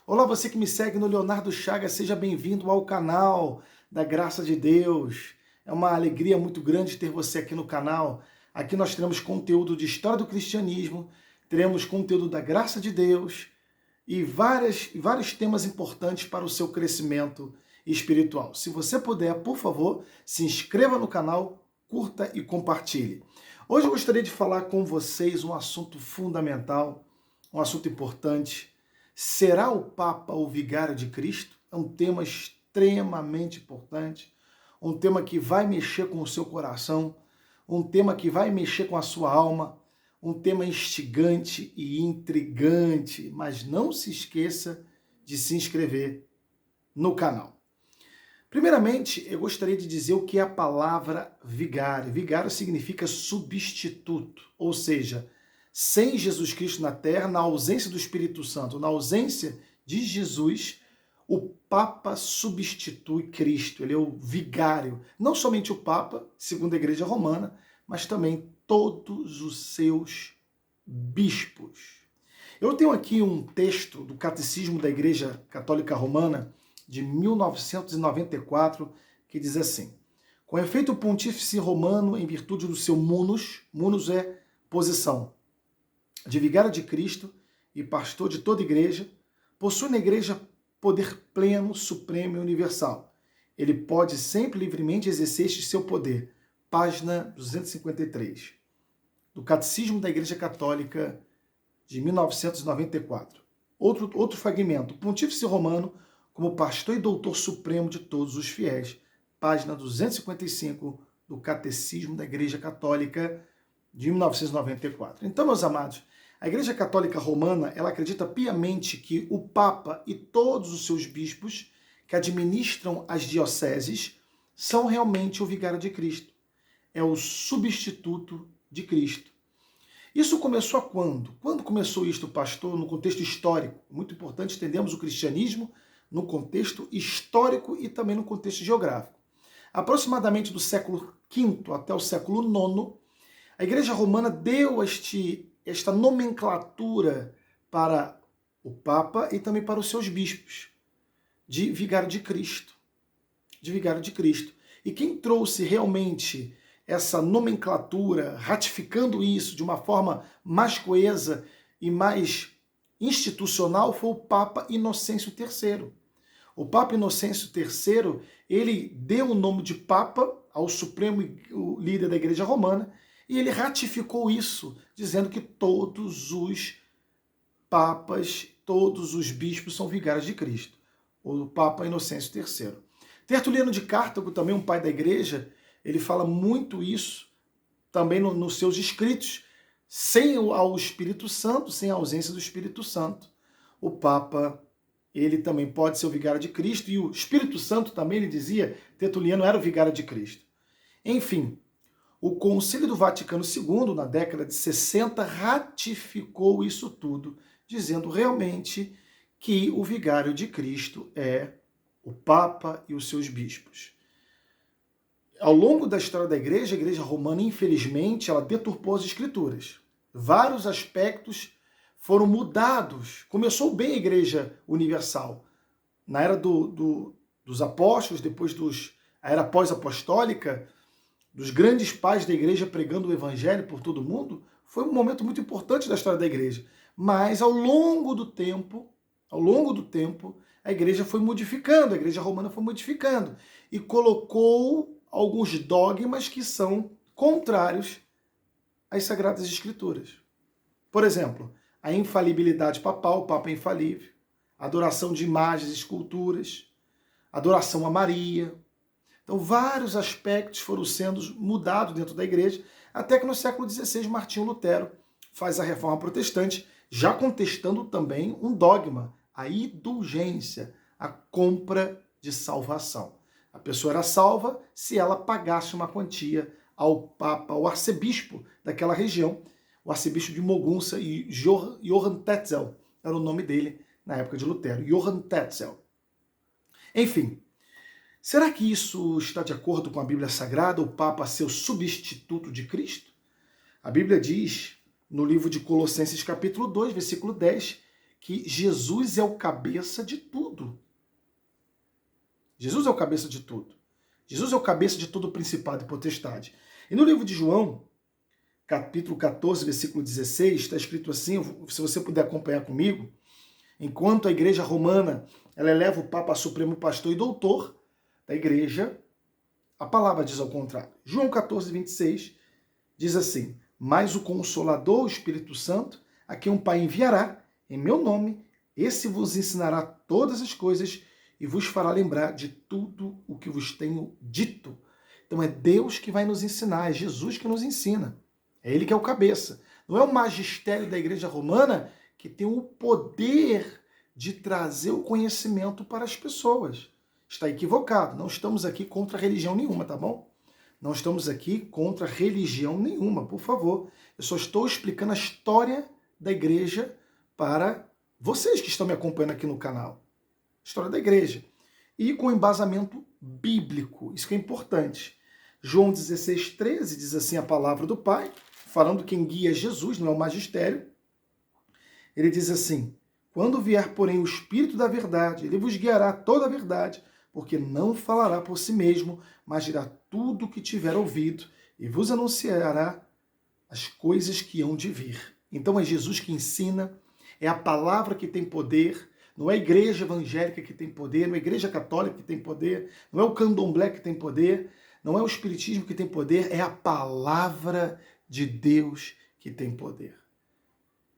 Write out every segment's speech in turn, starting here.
Olá, você que me segue no Leonardo Chagas, seja bem-vindo ao canal da Graça de Deus. É uma alegria muito grande ter você aqui no canal. Aqui nós teremos conteúdo de história do cristianismo, teremos conteúdo da graça de Deus e vários temas importantes para o seu crescimento espiritual. Se você puder, por favor, se inscreva no canal, curta e compartilhe. Hoje eu gostaria de falar com vocês um assunto fundamental, um assunto importante. Será o Papa o vigário de Cristo? É um tema extremamente importante, um tema que vai mexer com o seu coração, um tema que vai mexer com a sua alma, um tema instigante e intrigante, mas não se esqueça de se inscrever no canal. Primeiramente, eu gostaria de dizer o que é a palavra vigário. Vigário significa substituto, ou seja, sem Jesus Cristo na terra, na ausência do Espírito Santo, na ausência de Jesus, o Papa substitui Cristo, ele é o vigário. Não somente o Papa, segundo a Igreja Romana, mas também todos os seus bispos. Eu tenho aqui um texto do Catecismo da Igreja Católica Romana, de 1994, que diz assim: com efeito, o pontífice romano, em virtude do seu munus é posição, de vigário de Cristo e pastor de toda a igreja, possui na igreja poder pleno, supremo e universal. Ele pode sempre livremente exercer este seu poder. Página 253, do Catecismo da Igreja Católica de 1994. Outro fragmento, o pontífice romano como pastor e doutor supremo de todos os fiéis. Página 255 do Catecismo da Igreja Católica de 1994. Então, meus amados, a Igreja Católica Romana, ela acredita piamente que o Papa e todos os seus bispos que administram as dioceses são realmente o vigário de Cristo. É o substituto de Cristo. Isso começou a quando? Quando começou isto, pastor? No contexto histórico. Muito importante entendermos o cristianismo no contexto histórico e também no contexto geográfico. Aproximadamente do século V até o século IX, a Igreja Romana deu esta nomenclatura para o Papa e também para os seus bispos, de vigário de Cristo. De vigário de Cristo. E quem trouxe realmente essa nomenclatura, ratificando isso de uma forma mais coesa e mais institucional, foi o Papa Inocêncio III. O Papa Inocêncio III, ele deu o nome de Papa ao supremo líder da Igreja Romana e ele ratificou isso, dizendo que todos os papas, todos os bispos são vigários de Cristo. O Papa Inocêncio III. Tertuliano de Cartago, também um pai da Igreja, ele fala muito isso também nos seus escritos. Sem o Espírito Santo, sem a ausência do Espírito Santo, o Papa, ele também pode ser o vigário de Cristo, e o Espírito Santo também, ele dizia, Tertuliano era o vigário de Cristo. Enfim, o Concílio do Vaticano II, na década de 60, ratificou isso tudo, dizendo realmente que o vigário de Cristo é o Papa e os seus bispos. Ao longo da história da Igreja, a Igreja Romana, infelizmente, ela deturpou as Escrituras. Vários aspectos foram mudados. Começou bem a Igreja Universal. Na era dos apóstolos, depois a era pós-apostólica, dos grandes pais da Igreja pregando o Evangelho por todo mundo, foi um momento muito importante da história da Igreja. Mas ao longo do tempo, a Igreja foi modificando, a Igreja Romana foi modificando e colocou alguns dogmas que são contrários às Sagradas Escrituras. Por exemplo, a infalibilidade papal, o Papa é infalível, adoração de imagens e esculturas, adoração a Maria. Então, vários aspectos foram sendo mudados dentro da igreja, até que no século XVI, Martinho Lutero faz a Reforma Protestante, já contestando também um dogma, a indulgência, a compra de salvação. A pessoa era salva se ela pagasse uma quantia ao Papa, ao arcebispo daquela região, o arcebispo de Mogunça, e Johann Tetzel era o nome dele na época de Lutero, Johann Tetzel. Enfim, será que isso está de acordo com a Bíblia Sagrada, o Papa ser o substituto de Cristo? A Bíblia diz, no livro de Colossenses capítulo 2, versículo 10, que Jesus é o cabeça de tudo. Jesus é o cabeça de tudo. Jesus é o cabeça de todo principado e potestade. E no livro de João, capítulo 14, versículo 16, está escrito assim, se você puder acompanhar comigo, enquanto a igreja romana, ela eleva o Papa a supremo pastor e doutor da igreja, a palavra diz ao contrário. João 14, 26 diz assim, mas o Consolador, o Espírito Santo, a quem o Pai enviará, em meu nome, esse vos ensinará todas as coisas e vos fará lembrar de tudo o que vos tenho dito. Então é Deus que vai nos ensinar, é Jesus que nos ensina. É Ele que é o cabeça. Não é o magistério da igreja romana que tem o poder de trazer o conhecimento para as pessoas. Está equivocado. Não estamos aqui contra religião nenhuma, tá bom? Não estamos aqui contra religião nenhuma, por favor. Eu só estou explicando a história da igreja para vocês que estão me acompanhando aqui no canal. História da igreja. E com embasamento bíblico. Isso que é importante. João 16, 13 diz assim a palavra do Pai, falando quem guia Jesus, não é o magistério. Ele diz assim, quando vier, porém, o Espírito da verdade, ele vos guiará toda a verdade, porque não falará por si mesmo, mas dirá tudo o que tiver ouvido e vos anunciará as coisas que hão de vir. Então é Jesus que ensina, é a palavra que tem poder, não é a igreja evangélica que tem poder, não é a igreja católica que tem poder, não é o candomblé que tem poder, não é o espiritismo que tem poder, é a palavra de Deus que tem poder.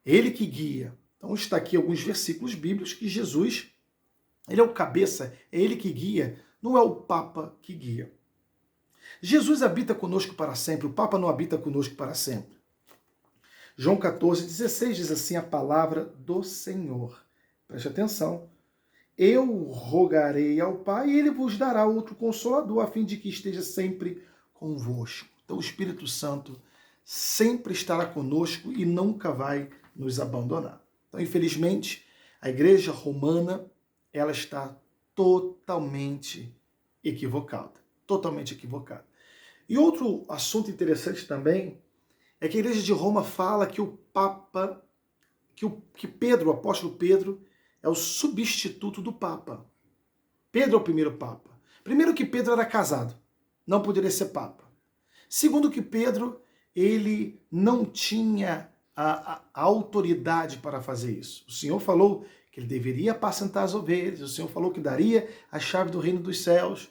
Ele que guia. Então está aqui alguns versículos bíblicos que Jesus, ele é o cabeça, é ele que guia, não é o Papa que guia. Jesus habita conosco para sempre, o Papa não habita conosco para sempre. João 14, 16 diz assim a palavra do Senhor. Preste atenção. Eu rogarei ao Pai e ele vos dará outro consolador, a fim de que esteja sempre convosco. Então o Espírito Santo sempre estará conosco e nunca vai nos abandonar. Então, infelizmente, a igreja romana, ela está totalmente equivocada. Totalmente equivocada. E outro assunto interessante também é que a igreja de Roma fala que o Papa, que Pedro, o apóstolo Pedro, é o substituto do Papa. Pedro é o primeiro Papa. Primeiro que Pedro era casado, não poderia ser Papa. Segundo que Pedro, ele não tinha a autoridade para fazer isso. O Senhor falou que ele deveria apacentar as ovelhas, o Senhor falou que daria a chave do reino dos céus.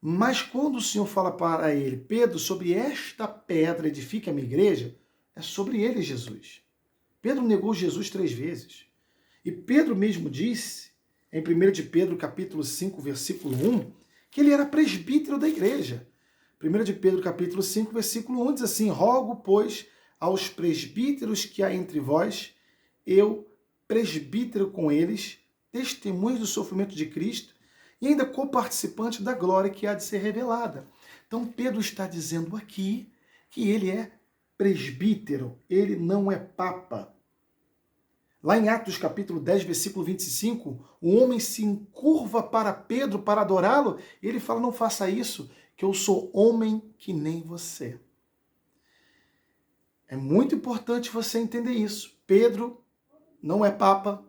Mas quando o Senhor fala para ele, Pedro, sobre esta pedra edifica a minha igreja, é sobre ele Jesus. Pedro negou Jesus 3 vezes. E Pedro mesmo disse, em 1 de Pedro, capítulo 5, versículo 1, que ele era presbítero da igreja. 1 de Pedro, capítulo 5, versículo 1, diz assim, rogo, pois, aos presbíteros que há entre vós, eu, presbítero com eles, testemunhas do sofrimento de Cristo, e ainda coparticipante da glória que há de ser revelada. Então Pedro está dizendo aqui que ele é presbítero, ele não é papa. Lá em Atos capítulo 10, versículo 25, o homem se encurva para Pedro para adorá-lo, e ele fala, não faça isso, que eu sou homem que nem você. É muito importante você entender isso. Pedro não é papa,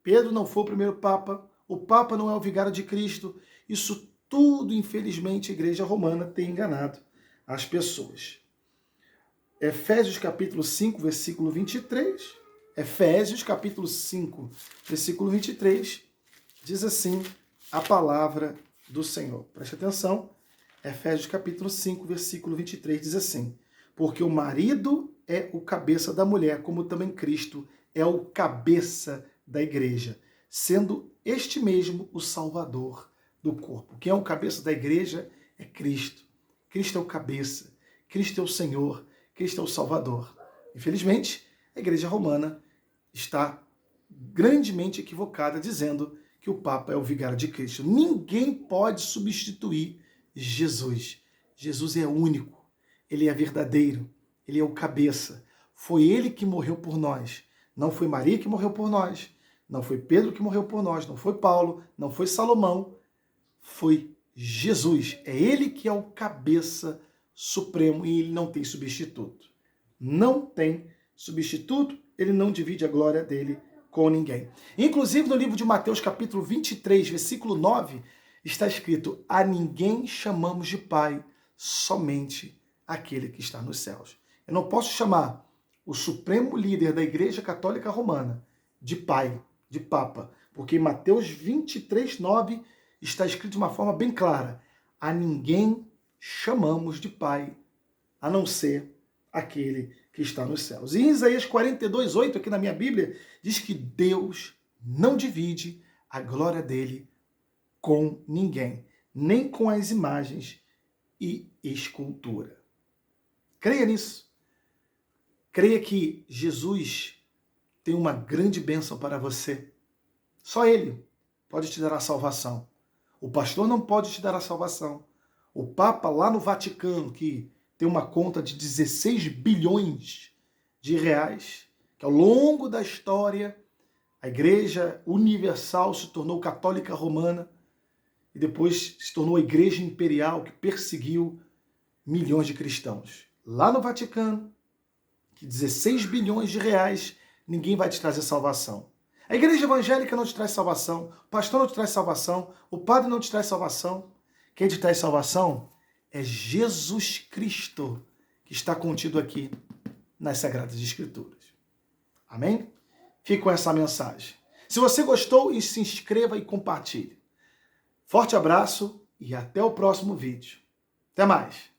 Pedro não foi o primeiro papa, o Papa não é o vigário de Cristo. Isso tudo, infelizmente, a igreja romana tem enganado as pessoas. Efésios capítulo 5, versículo 23. Efésios capítulo 5, versículo 23, diz assim a palavra do Senhor. Preste atenção. Efésios capítulo 5, versículo 23 diz assim: porque o marido é o cabeça da mulher, como também Cristo é o cabeça da igreja, sendo este mesmo o Salvador do corpo. Quem é o cabeça da igreja é Cristo. Cristo é o cabeça, Cristo é o Senhor, Cristo é o Salvador. Infelizmente, a igreja romana está grandemente equivocada, dizendo que o Papa é o vigário de Cristo. Ninguém pode substituir Jesus. Jesus é único, ele é verdadeiro, ele é o cabeça. Foi ele que morreu por nós. Não foi Maria que morreu por nós. Não foi Pedro que morreu por nós, não foi Paulo, não foi Salomão, foi Jesus. É ele que é o cabeça supremo e ele não tem substituto. Não tem substituto, ele não divide a glória dele com ninguém. Inclusive no livro de Mateus, capítulo 23, versículo 9, está escrito: a ninguém chamamos de pai, somente aquele que está nos céus. Eu não posso chamar o supremo líder da Igreja Católica Romana de pai, de papa, porque em Mateus 23, 9 está escrito de uma forma bem clara: a ninguém chamamos de pai, a não ser aquele que está nos céus. E em Isaías 42, 8, aqui na minha Bíblia, diz que Deus não divide a glória dele com ninguém, nem com as imagens e escultura. Creia nisso. Creia que Jesus tem uma grande bênção para você. Só Ele pode te dar a salvação. O pastor não pode te dar a salvação. O Papa lá no Vaticano, que tem uma conta de 16 bilhões de reais, que ao longo da história a Igreja Universal se tornou católica romana e depois se tornou a Igreja Imperial, que perseguiu milhões de cristãos. Lá no Vaticano, que 16 bilhões de reais, ninguém vai te trazer salvação. A igreja evangélica não te traz salvação, o pastor não te traz salvação, o padre não te traz salvação. Quem te traz salvação é Jesus Cristo, que está contido aqui nas Sagradas Escrituras. Amém? Fique com essa mensagem. Se você gostou, se inscreva e compartilhe. Forte abraço e até o próximo vídeo. Até mais!